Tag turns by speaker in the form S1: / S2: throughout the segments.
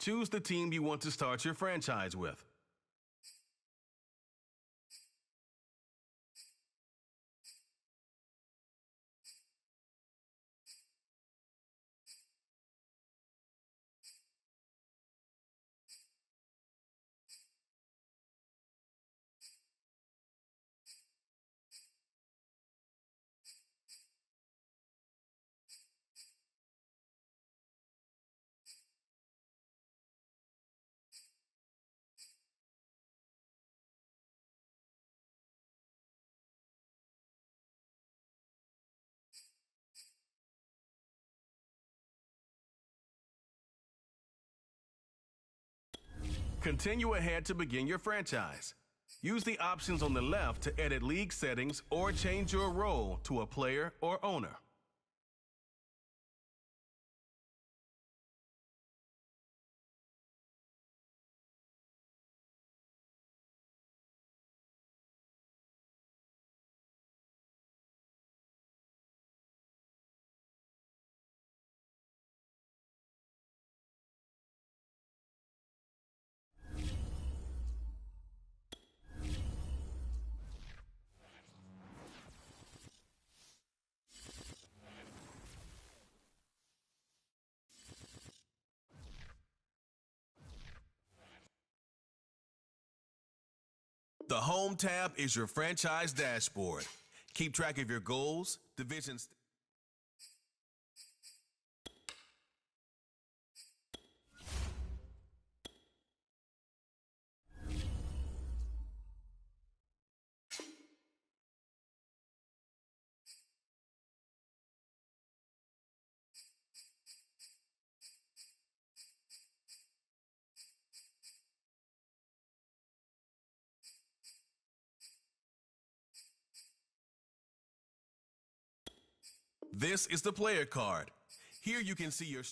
S1: Choose the team you want to start your franchise with. Continue ahead to begin your franchise. Use the options on the left to edit league settings or change your role to a player or owner. The Home tab is your franchise dashboard. Keep track of your goals, divisions. This is the player card. Here you can see your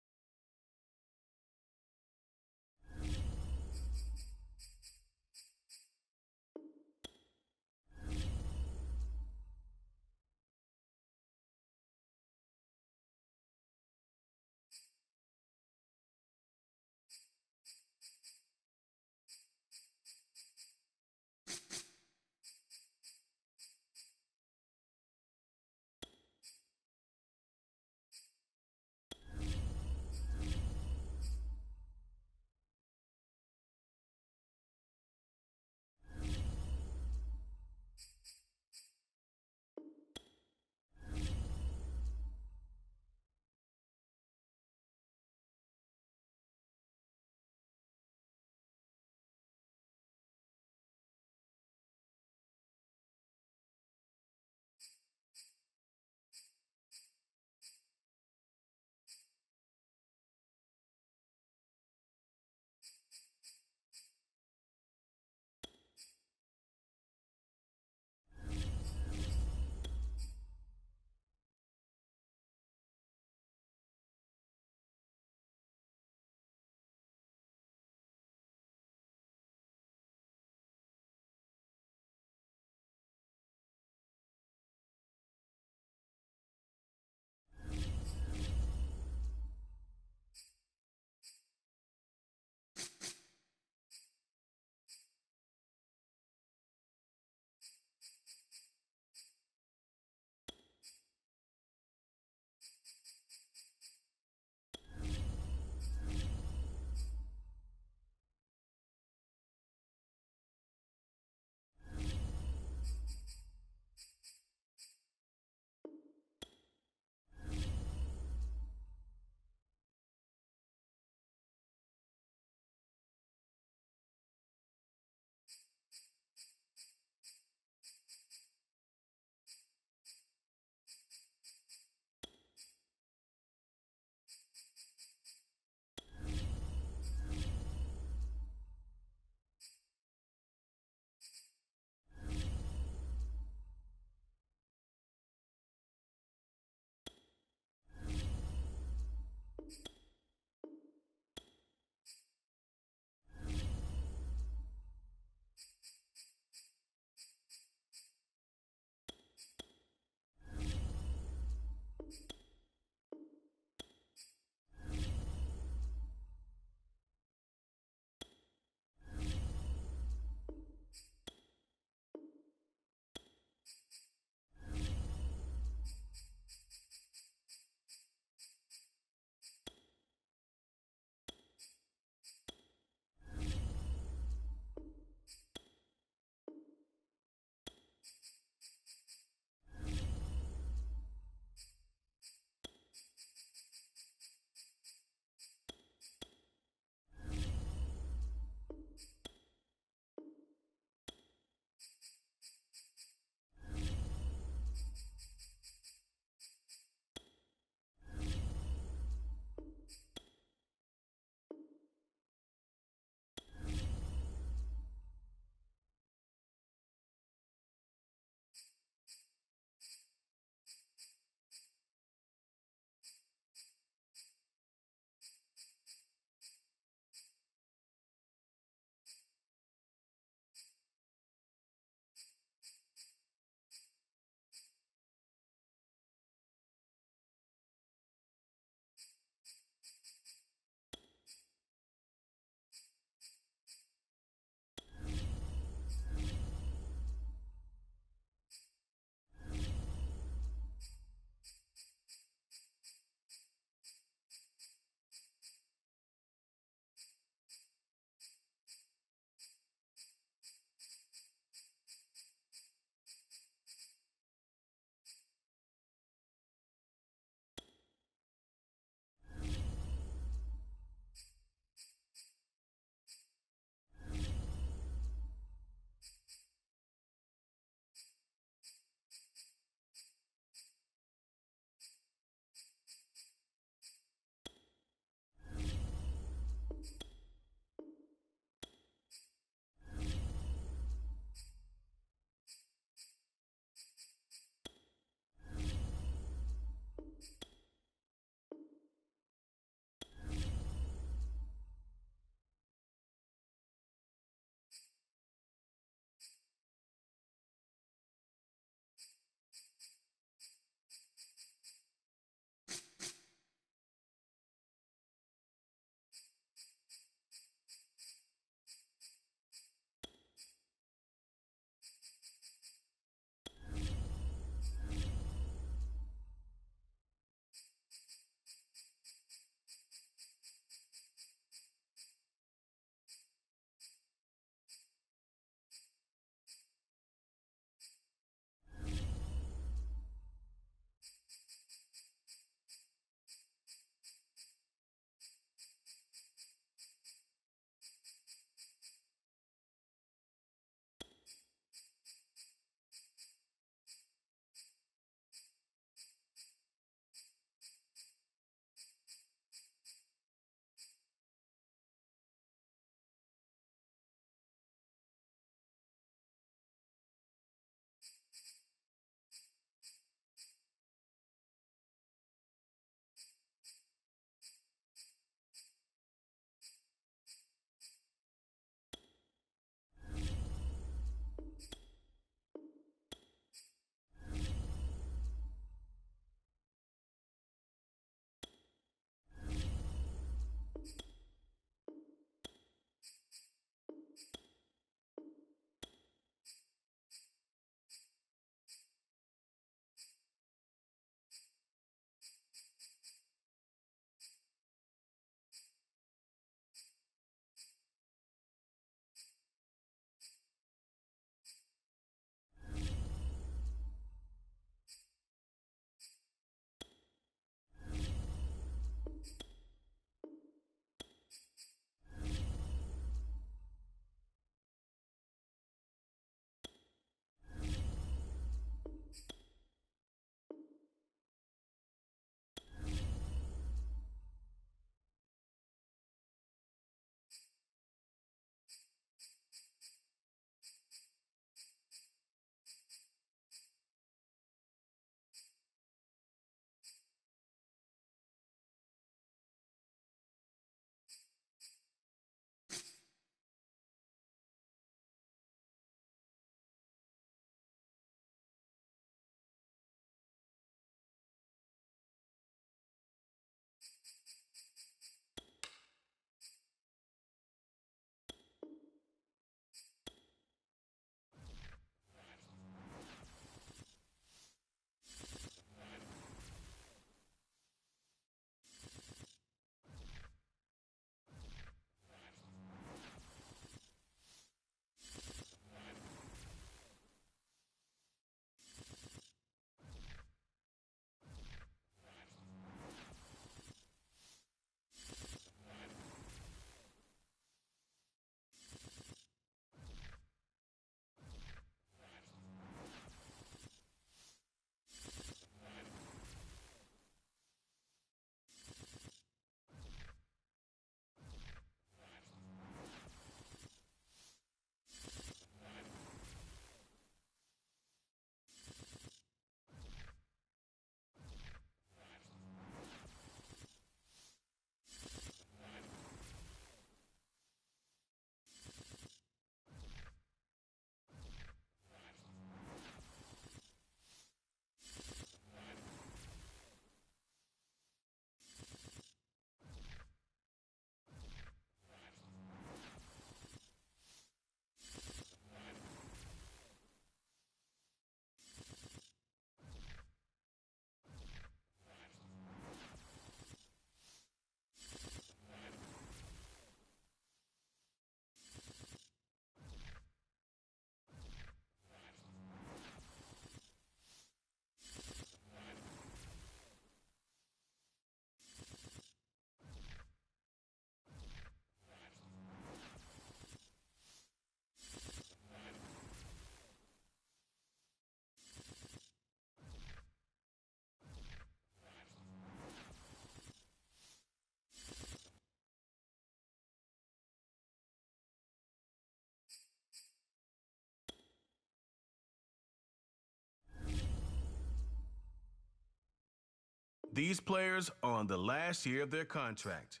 S1: These players are on the last year of their contract.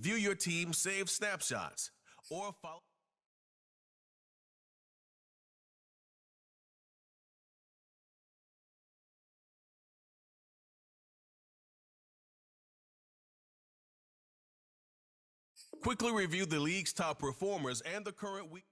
S1: View your team's saved snapshots or follow. Quickly review the league's top performers and the current week.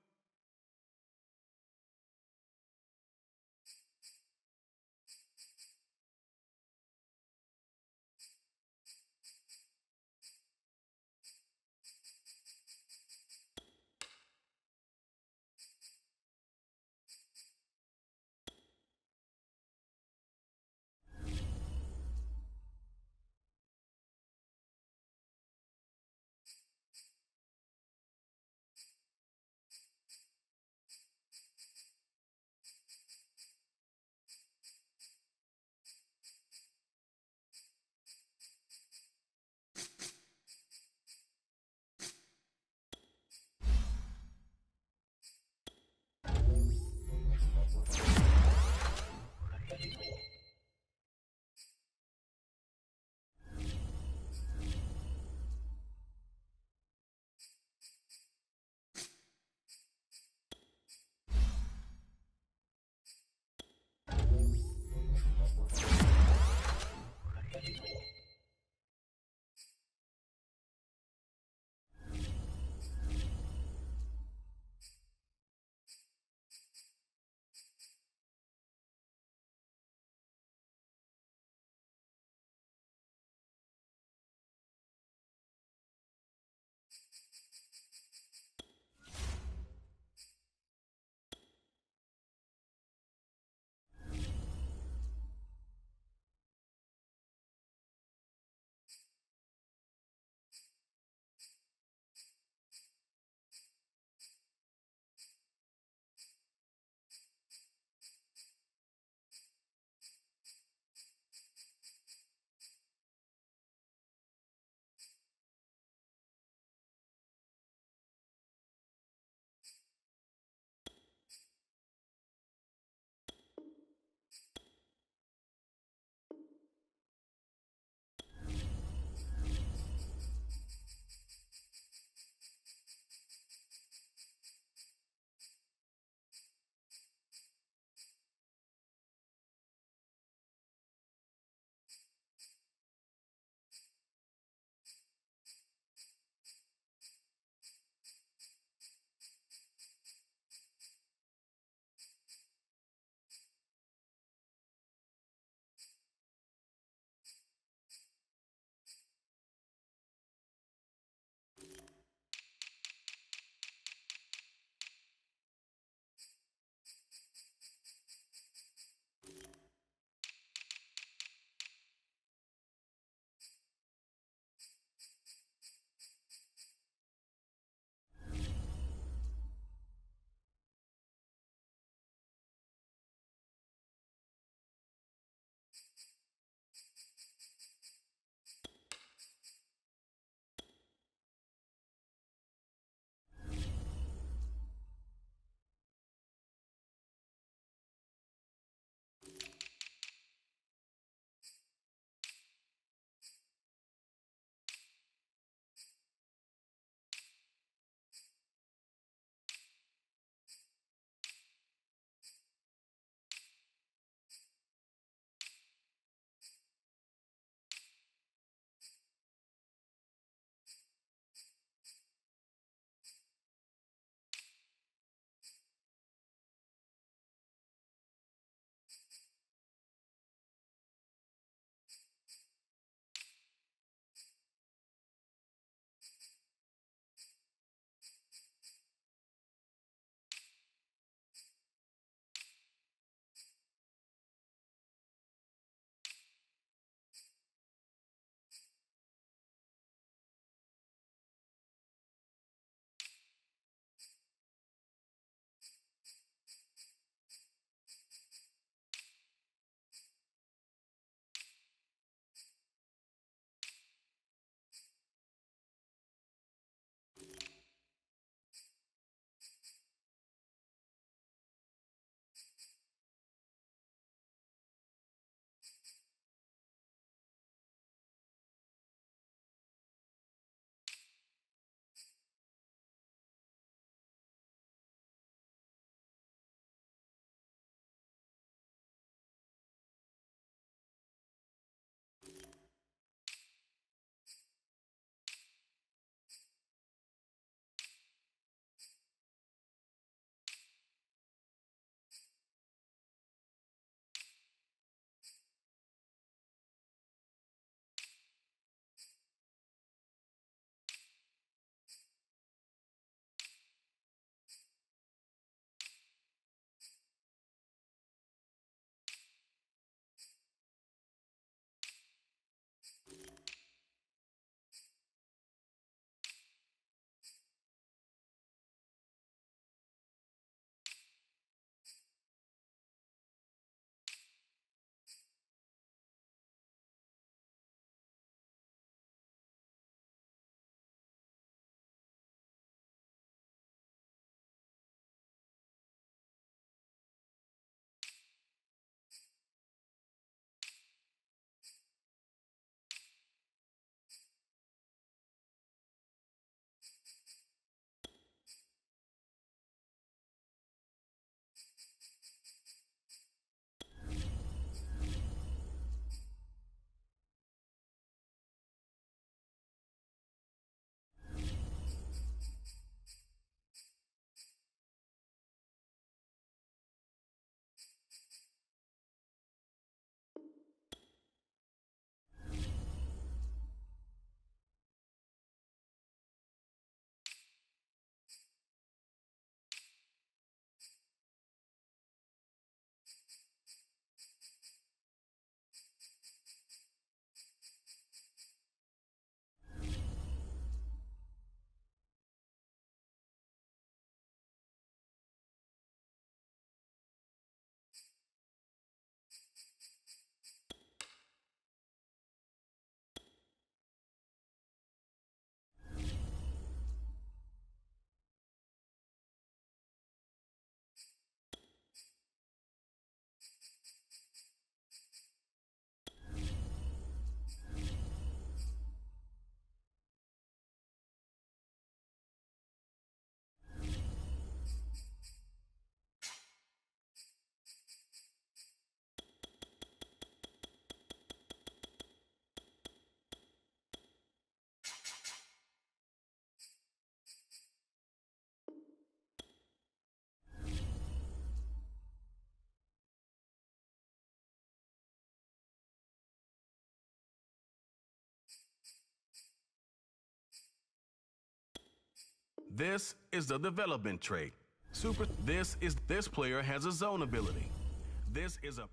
S1: This is the development trait. This player has a zone ability. This is a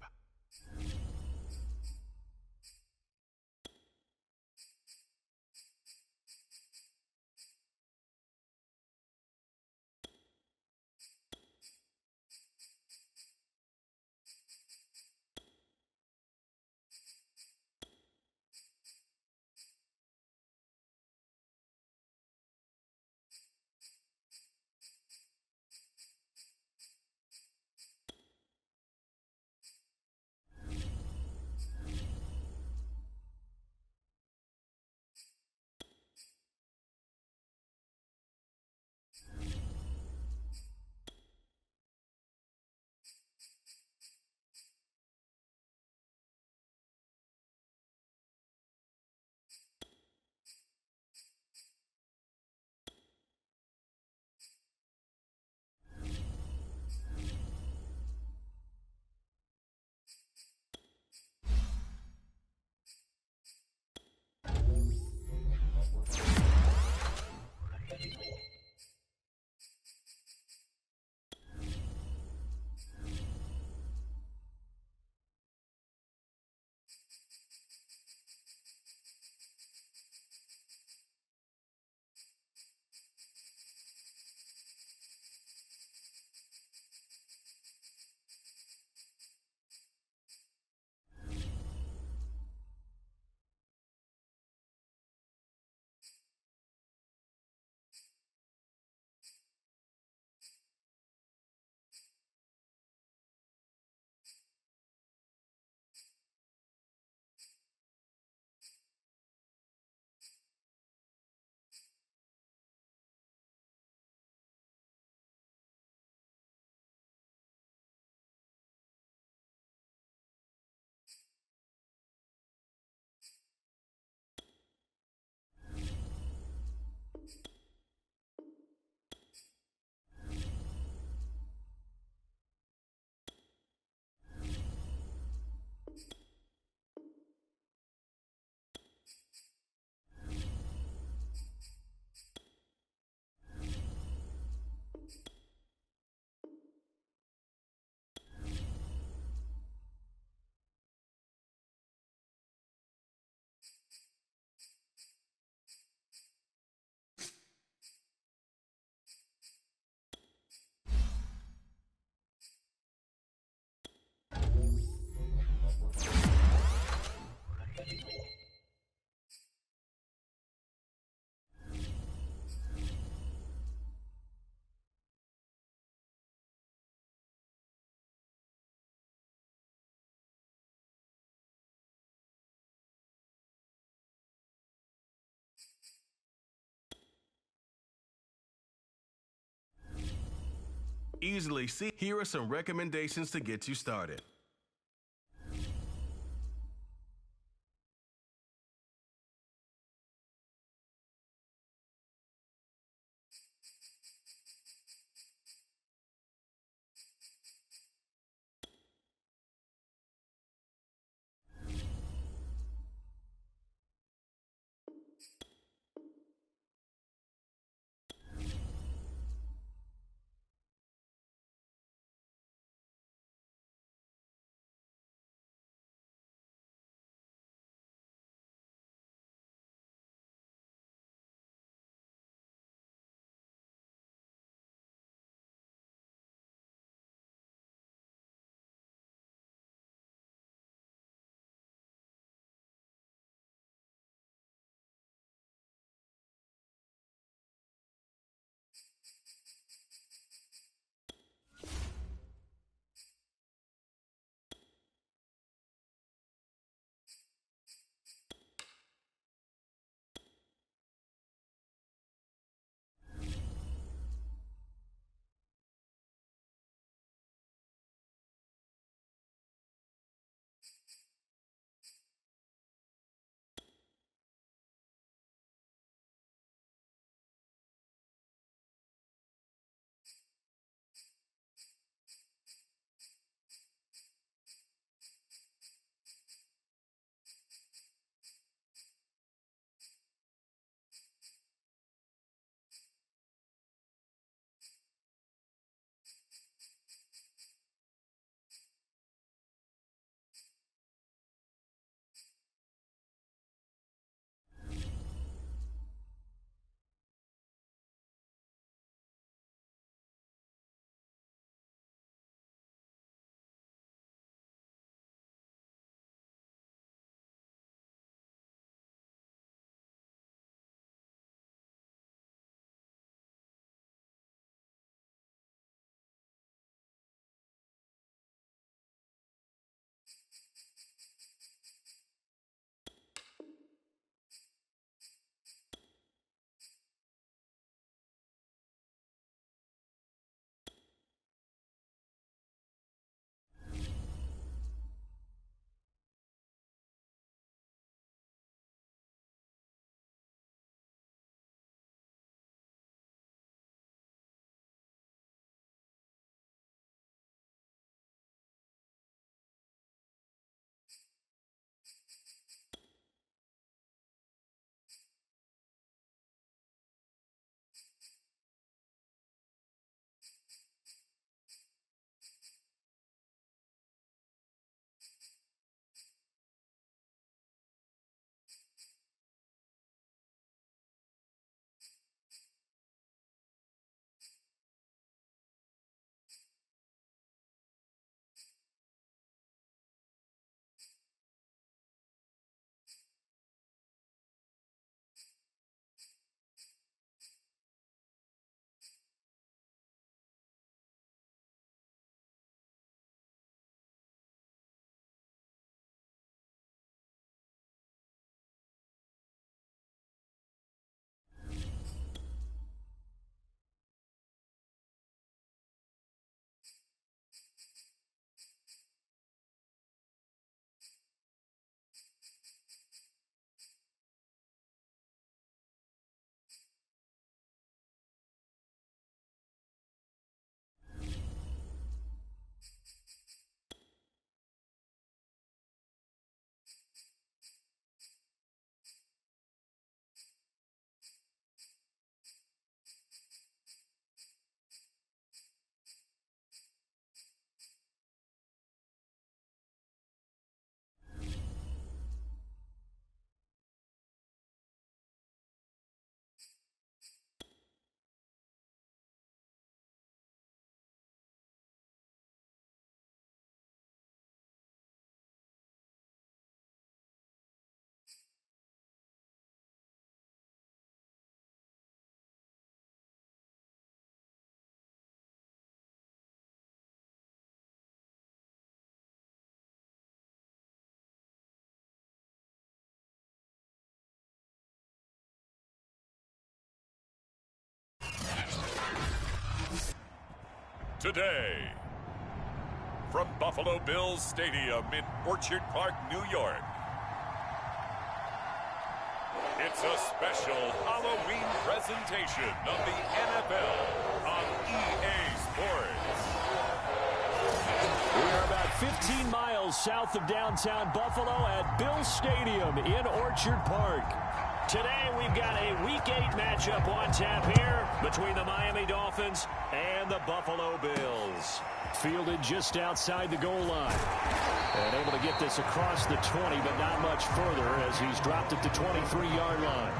S1: easily see. Here are some recommendations to get you started.
S2: today. From Buffalo Bills Stadium in Orchard Park, New York, it's a special Halloween presentation of the NFL on EA Sports.
S3: We are about 15 miles south of downtown Buffalo at Bills Stadium in Orchard Park. Today we've got a Week 8 matchup on tap here between the Miami Dolphins and the Buffalo Bills. Fielded just outside the goal line. And able to get this across the 20, but not much further as he's dropped it to 23-yard line.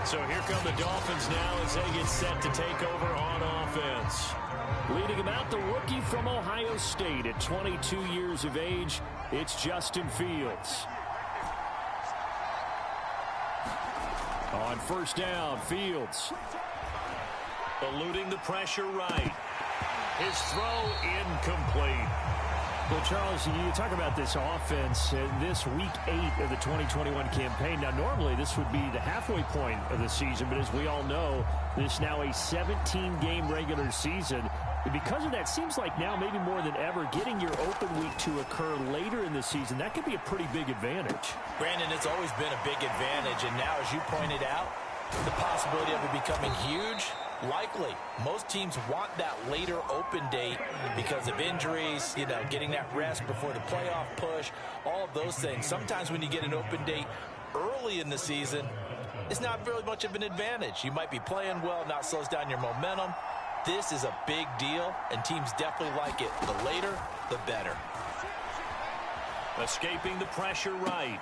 S3: So here come the Dolphins now as they get set to take over on offense. Leading him out, the rookie from Ohio State at 22 years of age, it's Justin Fields. On first down, Fields eluding the pressure right. His throw incomplete. Well, Charles, you talk about this offense this Week 8 of the 2021 campaign. Now, normally this would be the halfway point of the season, but as we all know, this is now a 17-game regular season. And because of that, seems like now maybe more than ever, getting your open week to occur later in the season, that could be a pretty big advantage.
S4: Brandon, it's always been a big advantage, and now, as you pointed out, the possibility of it becoming huge, likely. Most teams want that later open date because of injuries, getting that rest before the playoff push, all of those things. Sometimes when you get an open date early in the season, it's not really much of an advantage. You might be playing well, not slows down your momentum. This is a big deal, and teams definitely like it. The later, the better.
S3: Escaping the pressure right.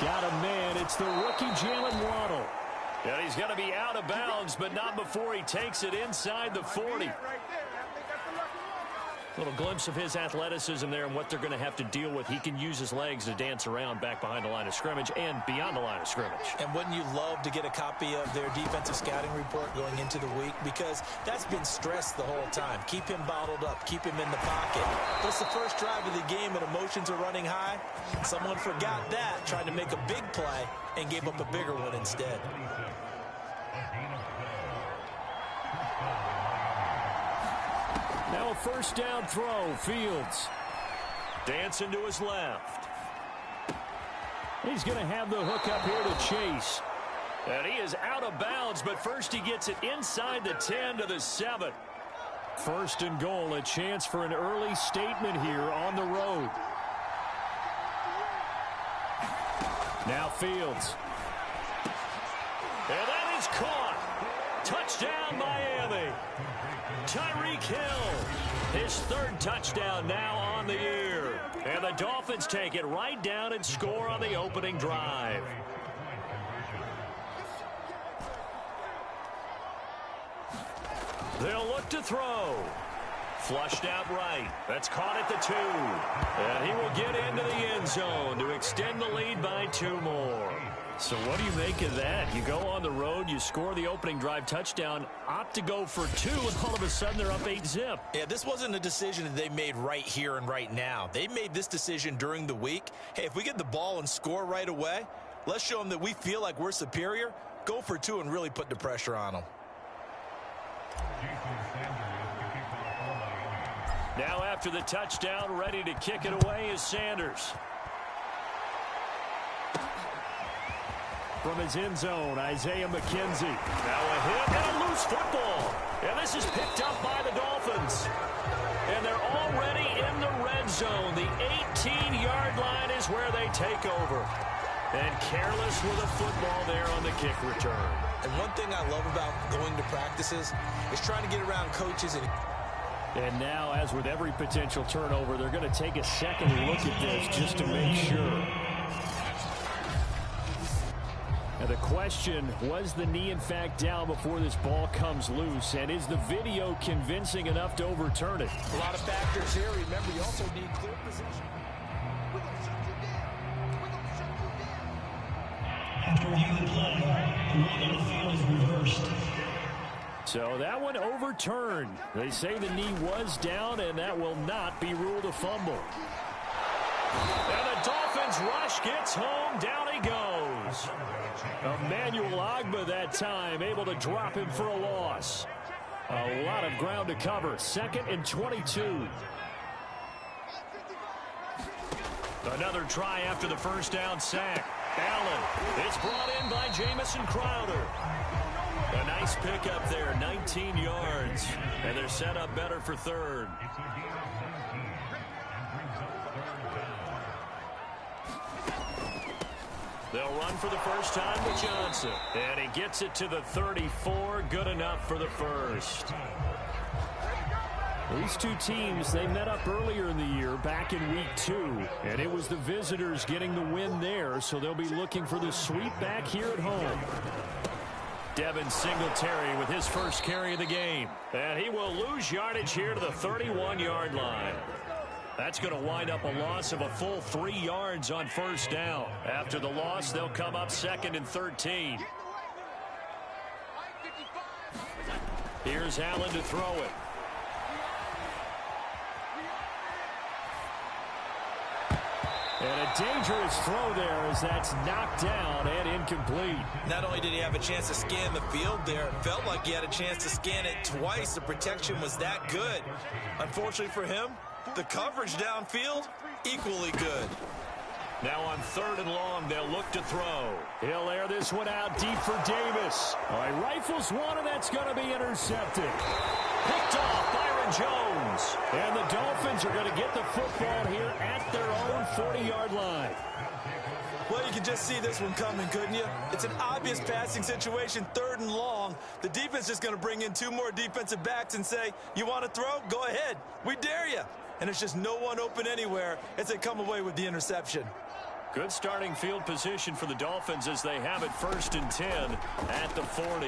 S3: Got a man. It's the rookie Jalen Waddle. And he's going to be out of bounds, but not before he takes it inside the 40. Little glimpse of his athleticism there and what they're going to have to deal with. He can use his legs to dance around back behind the line of scrimmage and beyond the line of scrimmage.
S4: And wouldn't you love to get a copy of their defensive scouting report going into the week? Because that's been stressed the whole time. Keep him bottled up. Keep him in the pocket. But it's the first drive of the game and emotions are running high. Someone forgot that, tried to make a big play and gave up a bigger one instead.
S3: Now a first down throw, Fields. Dancing to his left. He's going to have the hook up here to Chase. And he is out of bounds, but first he gets it inside the 10 to the 7. First and goal, a chance for an early statement here on the road. Now Fields. And that is caught. Touchdown, Miami. Tyreek Hill, his third touchdown now on the year. And the Dolphins take it right down and score on the opening drive. They'll look to throw. Flushed out right. That's caught at the 2. And he will get into the end zone to extend the lead by 2 more. So what do you make of that? You go on the road, you score the opening drive touchdown, opt to go for 2, and all of a sudden they're up 8-zip.
S4: Yeah, this wasn't a decision that they made right here and right now. They made this decision during the week. Hey, if we get the ball and score right away, let's show them that we feel like we're superior. Go for 2 and really put the pressure on them.
S3: Now after the touchdown, ready to kick it away is Sanders. From his end zone, Isaiah McKenzie. Now a hit and a loose football. And this is picked up by the Dolphins. And they're already in the red zone. The 18-yard line is where they take over. And careless with a football there on the kick return.
S4: And one thing I love about going to practices is trying to get around coaches.
S3: And now, as with every potential turnover, they're going to take a second look at this just to make sure. Now the question, was the knee in fact down before this ball comes loose? And is the video convincing enough to overturn it?
S4: A lot of factors here. Remember, you also need clear position.
S5: After reviewing play, the rule on the field is reversed.
S3: So that one overturned. They say the knee was down, and that will not be ruled a fumble. And the Dolphins rush gets home. Down he goes. Emmanuel Ogbah that time able to drop him for a loss. A lot of ground to cover. 2nd and 22. Another try after the first down sack. Allen. It's brought in by Jamison Crowder. A nice pickup there, 19 yards. And they're set up better for 3rd. They'll run for the first time with Johnson. And he gets it to the 34. Good enough for the first. These two teams, they met up earlier in the year, back in week 2. And it was the visitors getting the win there, so they'll be looking for the sweep back here at home. Devin Singletary with his first carry of the game. And he will lose yardage here to the 31-yard line. That's going to wind up a loss of a full 3 yards on first down. After the loss, they'll come up 2nd and 13. Here's Allen to throw it. And a dangerous throw there as that's knocked down and incomplete.
S4: Not only did he have a chance to scan the field there, it felt like he had a chance to scan it twice. The protection was that good. Unfortunately for him, the coverage downfield, equally good.
S3: Now on 3rd and long, they'll look to throw. He'll air this one out deep for Davis. All right, rifles one, and that's going to be intercepted. Picked off Byron Jones. And the Dolphins are going to get the football here at their own 40-yard line.
S4: Well, you can just see this one coming, couldn't you? It's an obvious passing situation, 3rd and long. The defense is going to bring in 2 more defensive backs and say, you want to throw? Go ahead. We dare you. And it's just no one open anywhere as they come away with the interception.
S3: Good starting field position for the Dolphins as they have it 1st and 10 at the 40.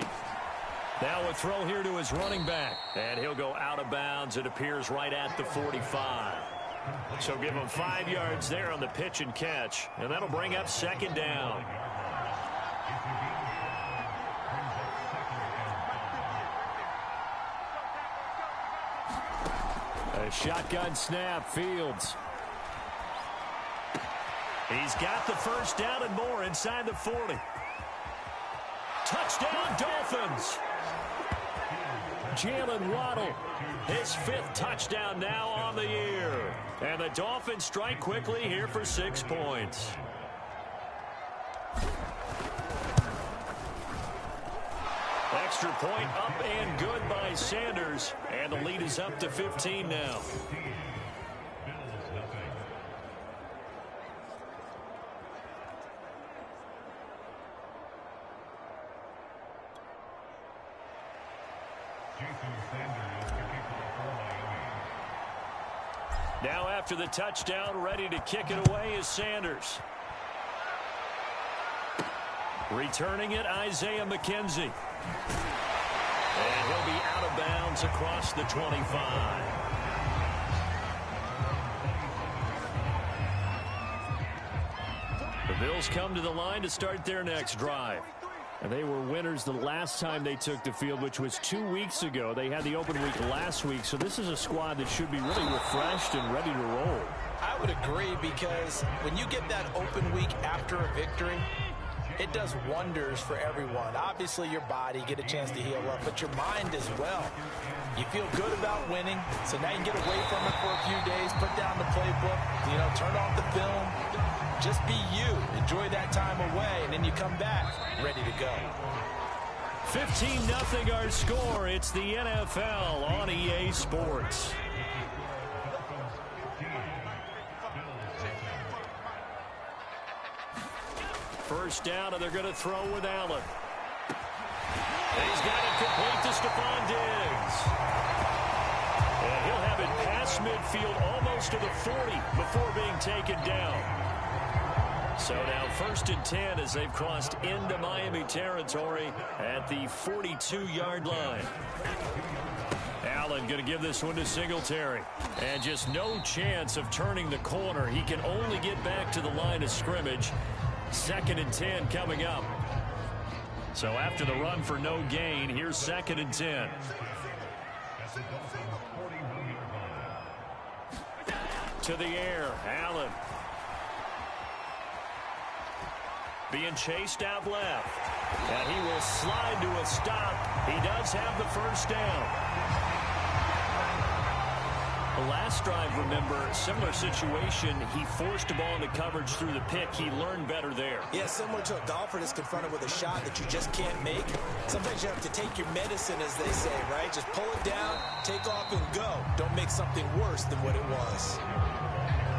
S3: Now a throw here to his running back. And he'll go out of bounds, it appears, right at the 45. So give him 5 yards there on the pitch and catch. And that'll bring up 2nd down. A shotgun snap, Fields. He's got the first down and more inside the 40. Touchdown, Dolphins. Jalen Waddle, his 5th touchdown now on the year. And the Dolphins strike quickly here for 6 points. Extra point up and good by Sanders. And the lead is up to 15 now. Now after the touchdown, ready to kick it away is Sanders. Returning it, Isaiah McKenzie. And he'll be out of bounds across the 25. The Bills come to the line to start their next drive. And they were winners the last time they took the field, which was 2 weeks ago. They had the open week last week, so this is a squad that should be really refreshed and ready to roll.
S4: I would agree, because when you get that open week after a victory, it does wonders for everyone. Obviously, your body, get a chance to heal up, but your mind as well. You feel good about winning, so now you can get away from it for a few days, put down the playbook, turn off the film. Just be you. Enjoy that time away, and then you come back ready to go.
S3: 15-0 our score. It's the NFL on EA Sports. First down, and they're going to throw with Allen. And he's got it complete to Stephon Diggs. And he'll have it past midfield almost to the 40 before being taken down. So now 1st and 10 as they've crossed into Miami territory at the 42-yard line. Allen going to give this one to Singletary. And just no chance of turning the corner. He can only get back to the line of scrimmage. 2nd and 10 coming up. So after the run for no gain, here's 2nd and 10. To the air, Allen. being chased out left. And he will slide to a stop. He does have the first down. The last drive, remember, similar situation. He forced a ball into coverage through the pick. He learned better there.
S4: Yeah, similar to a golfer that's confronted with a shot that you just can't make. Sometimes you have to take your medicine, as they say, right? Just pull it down, take off, and go. Don't make something worse than what it was.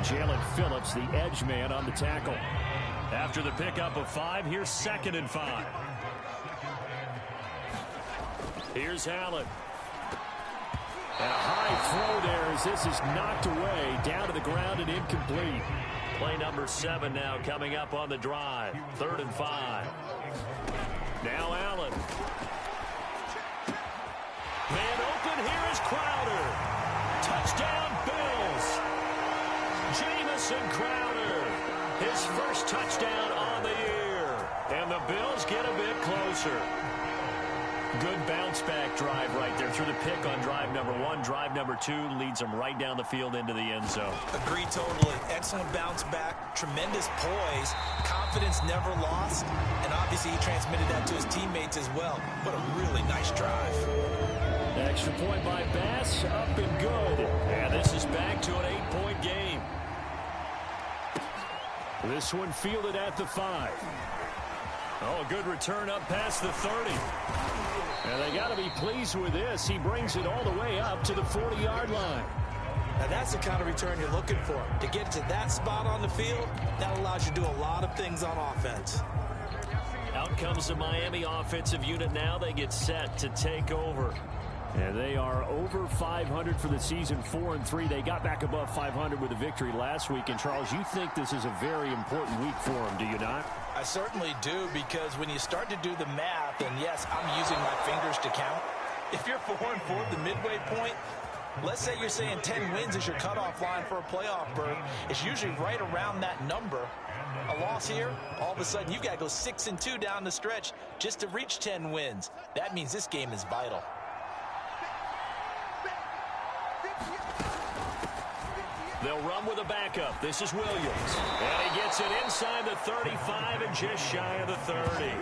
S3: Jalen Phillips, the edge man on the tackle. After the pickup of 5, here's 2nd and 5. Here's Allen. And a high throw there as this is knocked away, down to the ground and incomplete. Play number 7 now coming up on the drive. 3rd and 5. Now Allen. Man open, here is Crowder. Touchdown Bills. Jamison Crowder. His first touchdown on the year. And the Bills get a bit closer. Good bounce-back drive right there through the pick on drive number 1. Drive number 2 leads them right down the field into the end zone.
S4: Agree totally. Excellent bounce-back, tremendous poise, confidence never lost, and obviously he transmitted that to his teammates as well. What a really nice drive.
S3: Extra point by Bass, up and good. And this is back to an 8-point game. This one fielded at the 5. Oh, a good return up past the 30. And they got to be pleased with this. He brings it all the way up to the 40-yard line.
S4: Now that's the kind of return you're looking for. To get to that spot on the field, that allows you to do a lot of things on offense.
S3: Out comes the Miami offensive unit now. They get set to take over. And they are over 500 for the season, 4-3. They got back above 500 with a victory last week. And, Charles, you think this is a very important week for them, do you not?
S4: I certainly do, because when you start to do the math, and yes, I'm using my fingers to count. If you're 4-4 at the midway point, let's say you're saying 10 wins is your cutoff line for a playoff berth. It's usually right around that number. A loss here, all of a sudden you've got to go 6-2 down the stretch just to reach 10 wins. That means this game is vital.
S3: They'll run with a backup. This is Williams. And he gets it inside the 35 and just shy of the 30.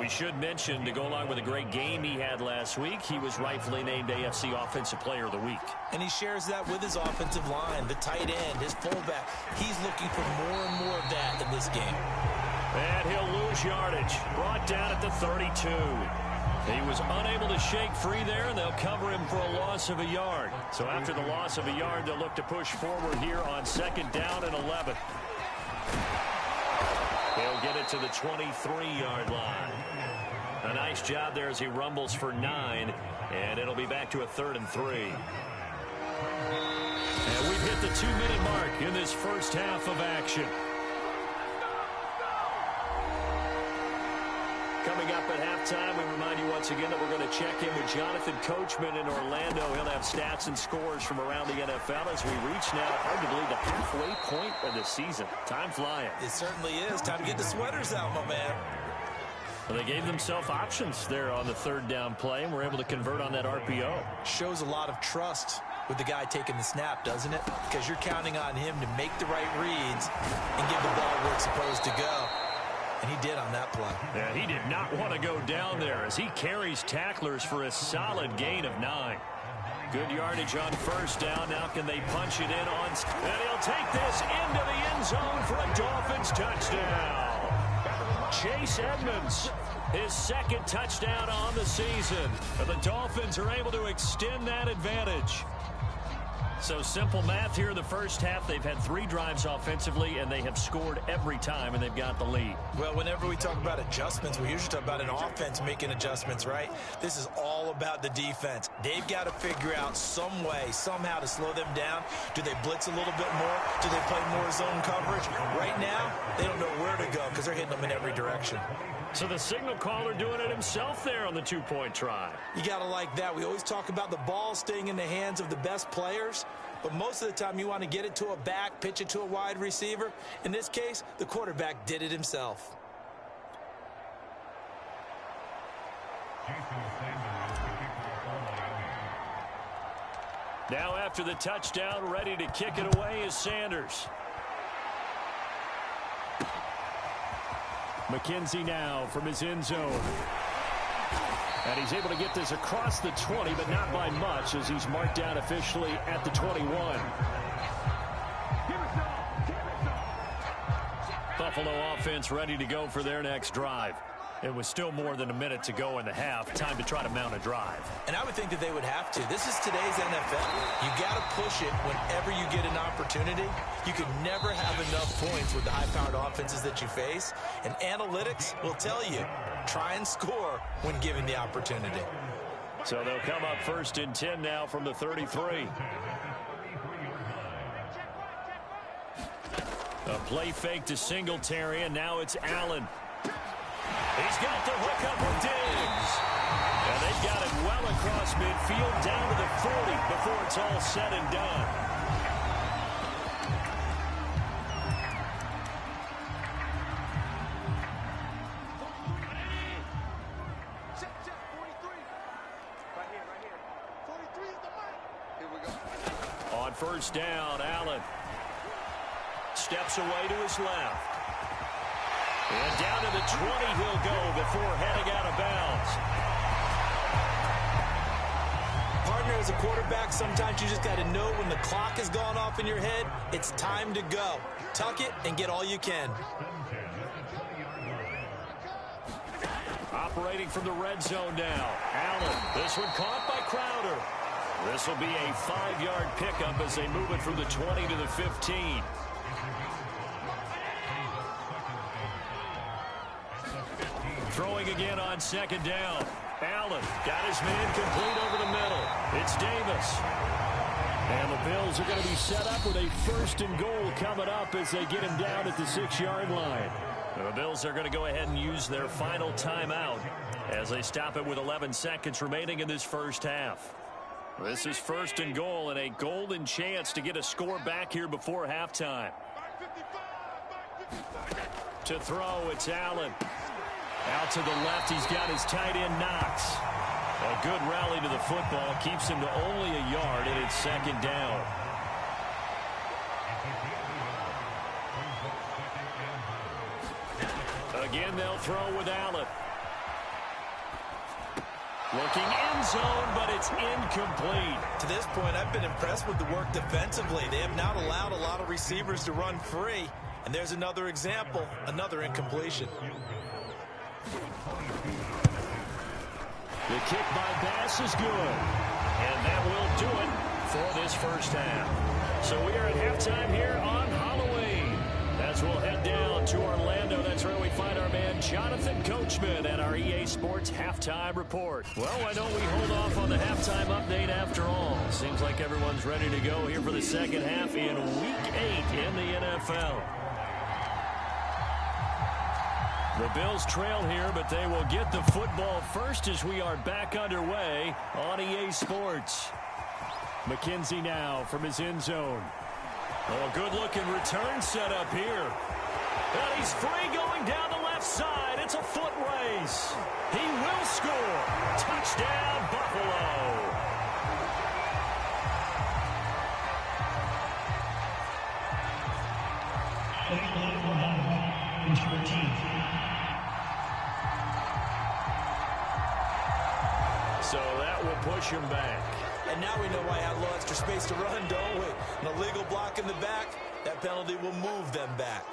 S3: We should mention, to go along with a great game he had last week, he was rightfully named AFC Offensive Player of the Week.
S4: And he shares that with his offensive line, the tight end, his fullback. He's looking for more and more of that in this game.
S3: And he'll lose yardage. Brought down at the 32. He was unable to shake free there, and they'll cover him for a loss of a yard. So after the loss of a yard, they'll look to push forward here on 2nd down and 11. He'll get it to the 23-yard line. A nice job there as he rumbles for 9, and it'll be back to a 3rd and 3. And we've hit the 2-minute mark in this first half of action. Coming up at halftime, we remind you once again that we're going to check in with Jonathan Coachman in Orlando. He'll have stats and scores from around the NFL as we reach now, hard to believe, the halfway point of the season. Time flying.
S4: It certainly is. Time to get the sweaters out, my man.
S3: Well, they gave themselves options there on the 3rd down play, and were able to convert on that RPO.
S4: Shows a lot of trust with the guy taking the snap, doesn't it? Because you're counting on him to make the right reads and give the ball where it's supposed to go. And he did on that play.
S3: Yeah, he did not want to go down there as he carries tacklers for a solid gain of 9. Good yardage on 1st down. Now can they punch it in on... And he'll take this into the end zone for a Dolphins touchdown. Chase Edmonds, his 2nd touchdown on the season. And the Dolphins are able to extend that advantage. So simple math here in the first half. They've had 3 drives offensively, and they have scored every time, and they've got the lead.
S4: Well, whenever we talk about adjustments, we usually talk about an offense making adjustments, right? This is all about the defense. They've got to figure out some way, somehow to slow them down. Do they blitz a little bit more? Do they play more zone coverage? Right now, they don't know where to go because they're hitting them in every direction.
S3: So the signal caller doing it himself there on the 2-point try.
S4: You got to like that. We always talk about the ball staying in the hands of the best players, but most of the time you want to get it to a back, pitch it to a wide receiver. In this case, the quarterback did it himself.
S3: Now after the touchdown, ready to kick it away is Sanders. McKenzie now from his end zone. And he's able to get this across the 20, but not by much, as he's marked down officially at the 21. Buffalo offense ready to go for their next drive. It was still more than a minute to go in the half. Time to try to mount a drive.
S4: And I would think that they would have to. This is today's NFL. You got to push it whenever you get an opportunity. You can never have enough points with the high-powered offenses that you face. And analytics will tell you, try and score when given the opportunity.
S3: So they'll come up 1st and 10 now from the 33. A play fake to Singletary, and now it's Allen. He's got the hook up with Diggs. And they've got it well across midfield down to the 40 before it's all said and done. On 1st down, Allen steps away to his left. And down to the 20 he'll go before heading out of bounds.
S4: Partner, as a quarterback, sometimes you just got to know when the clock has gone off in your head, it's time to go. Tuck it and get all you can.
S3: Operating from the red zone now. Allen, this one caught by Crowder. This will be a 5-yard pickup as they move it from the 20 to the 15. Throwing again on 2nd down. Allen got his man complete over the middle. It's Davis. And the Bills are going to be set up with a 1st and goal coming up as they get him down at the 6-yard line. The Bills are going to go ahead and use their final timeout as they stop it with 11 seconds remaining in this first half. This is 1st and goal and a golden chance to get a score back here before halftime. To throw, it's Allen. Out to the left, he's got his tight end Knox. A good rally to the football keeps him to only a yard, and it's 2nd down. Again, they'll throw with Allen. Looking end zone, but it's incomplete.
S4: To this point, I've been impressed with the work defensively. They have not allowed a lot of receivers to run free. And there's another example, another incompletion.
S3: The kick by Bass is good. And that will do it for this first half. So we are at halftime here on Halloween. As we'll head down to Orlando, that's where we find our man Jonathan Coachman at our EA Sports Halftime Report. Well, why don't we hold off on the halftime update after all? Seems like everyone's ready to go here for the second half in Week 8 in the NFL. The Bills trail here, but they will get the football first as we are back underway on EA Sports. McKenzie now from his end zone. Oh, a good-looking return set up here. And he's free going down the left side. It's a foot race. He will score. Touchdown, Buffalo. So that will push him back.
S4: And now we know why I had a little extra space to run, don't we? An illegal block in the back, that penalty will move them back.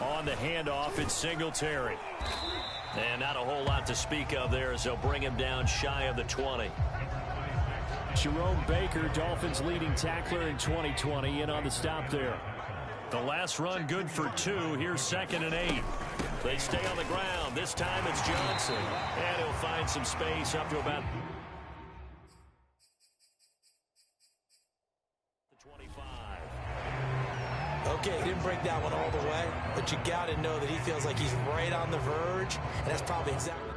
S3: On the handoff, it's Singletary. And not a whole lot to speak of there as they'll bring him down shy of the 20. Jerome Baker, Dolphins leading tackler in 2020, in on the stop there. The last run good for 2. Here's 2nd and 8. They stay on the ground. This time it's Johnson. And he'll find some space up to about the 25.
S4: Okay, he didn't break that one all the way, but you got to know that he feels like he's right on the verge, and that's probably exactly